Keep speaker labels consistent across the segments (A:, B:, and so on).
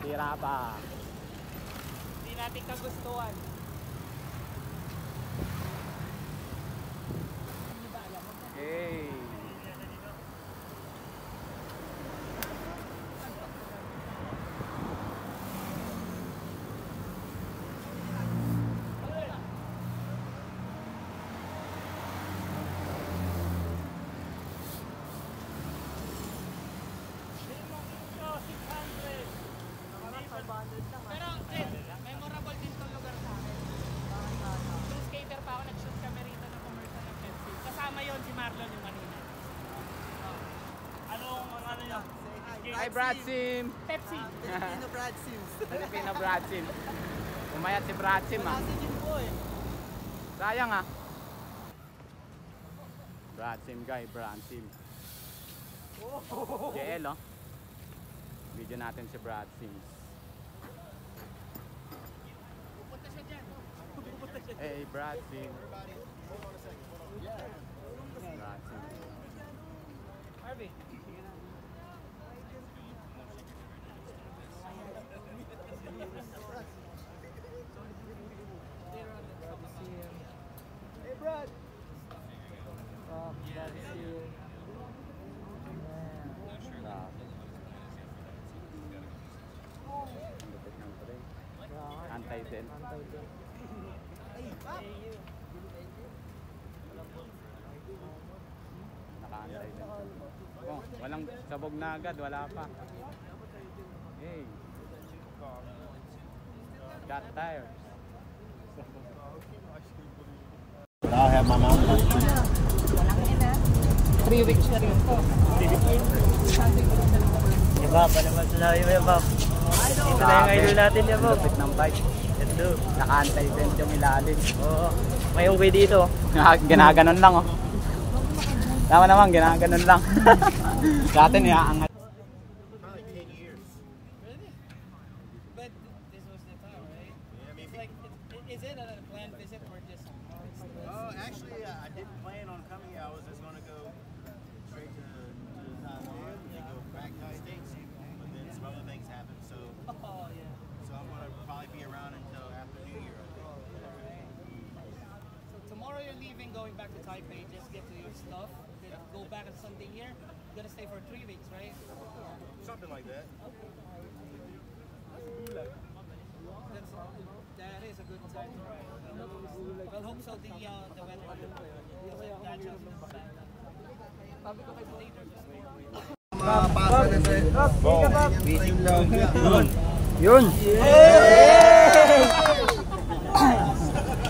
A: Tira pa.
B: Hindi natin kagustuhan.
A: Okay.
B: Pero, memorable din itong lugar sa akin. Yung skater pa ako, nag-shoot kami rito ng commercial ng Pepsi. Kasama yon si Marlon yung kanina. Anong ano nyo?
A: Hi, Brad Sim!
B: Pepsi!
C: Filipino Brad Sims.
A: Filipino Brad Sim. Umayat si Brad Sim ah.
C: Kasi yun po eh.
A: Sayang ah. Brad Sim guy, Brad Sim. JL oh. Video natin si Brad Sims.
B: Pupunta siya dyan.
A: Hey, Brad Sim. Brad Sim.
B: Harvey.
C: Hey Brad! Brad Sim.
A: Antay din. Nakaantay din. Oh, walang sabog na agad, wala pa. Hey. Got tires.
D: I have my mom.
B: 3 weeks na rin po.
C: Iba pa naman sinabi mo yung Bob. Ito na yung idol natin yung Bob.
A: Lupit ng bike.
C: Ito.
A: Nakaantay din yung ilalim.
C: Oo. May unggoy dito.
A: Ginaganon lang oh. Tama naman, ginaganon lang. Sa atin, iaangat.
D: Probably 10 years.
B: Really? But this was the time, right?
D: Yeah, I mean,
B: It's like, is it a planned visit or just?
D: actually, I didn't plan on coming here. I was just going to go straight to Thailand and then go back to the States. But then some other things happened, so
B: Oh, yeah.
D: I'm going to probably be around until after New Year, I think.
B: So tomorrow you're leaving, going back to Taipei, just get to your stuff, then go back on Sunday here. You're gonna stay for 3 weeks, right?
D: Something like that.
B: That is a good time to ride. Well, hope so the weather will catch us. Sabi ko kay later.
C: Mapasa na sa'yo.
D: Fishing lang.
A: Yun!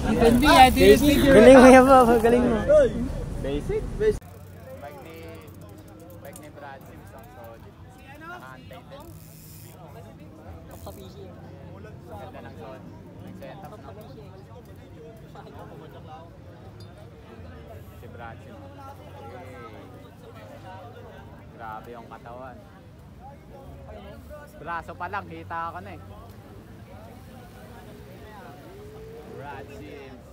B: Even me, I did it.
C: Galing mo yan Bob. Galing mo.
A: Basic? Bike ni Brad Sims ang solid. Nakaantay din. Ganda ng solid. Nag-setup na. Si Brad Sims. Grabe yung katawan. Braso pa lang, kita ako na eh. Brad Sims.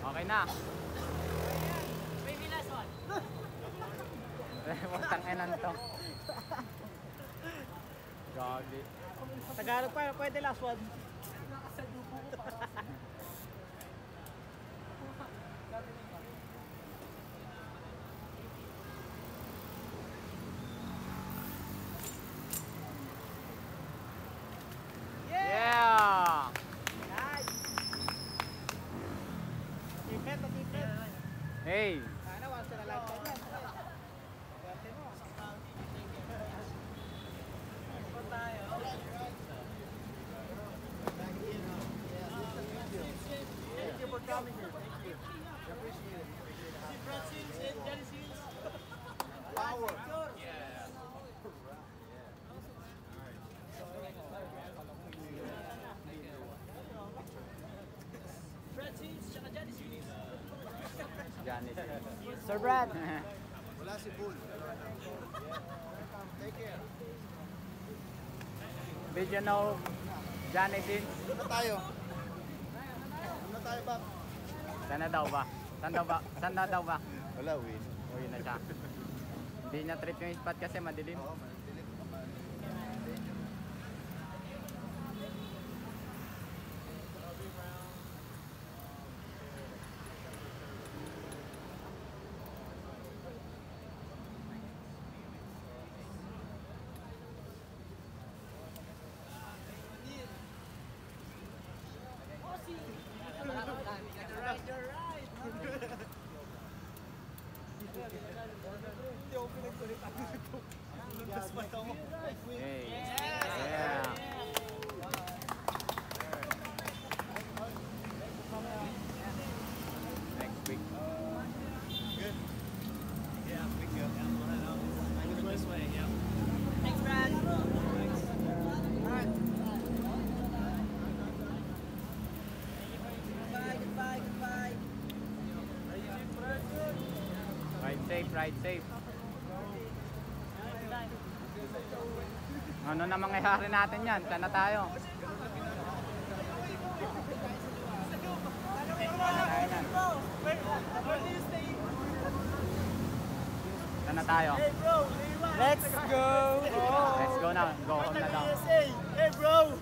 A: Okay na.
B: Maybe last one.
A: Putang enan to. Grabe.
B: Tagalog pa, pwede last one.
A: Yeah! Hey!
B: Sana once in a lifetime yan. Swerte mo. Punta tayo. Thank you for coming here. Thank you. Appreciate it.
D: Power.
A: Sir Brad!
D: Wala si Bull. Take care.
A: Did you know Johnny Sins?
D: Ano tayo? Ano tayo ba?
A: Sana daw ba? Saan na daw ba?
D: Wala, win.
A: Uwi na siya. Hindi niya trip yung spot kasi madilim.
D: Oo, madilim naman.
A: Hey. Yeah. Next week.
D: Good. Yeah, we go. I go this way, yeah.
B: Thanks, Brad. Goodbye.
A: Ride safe. Ano na mangyayari natin yan? Saan na tayo? Saan na tayo?
C: Let's go!
A: Let's go na. Go home na daw.
C: Hey bro!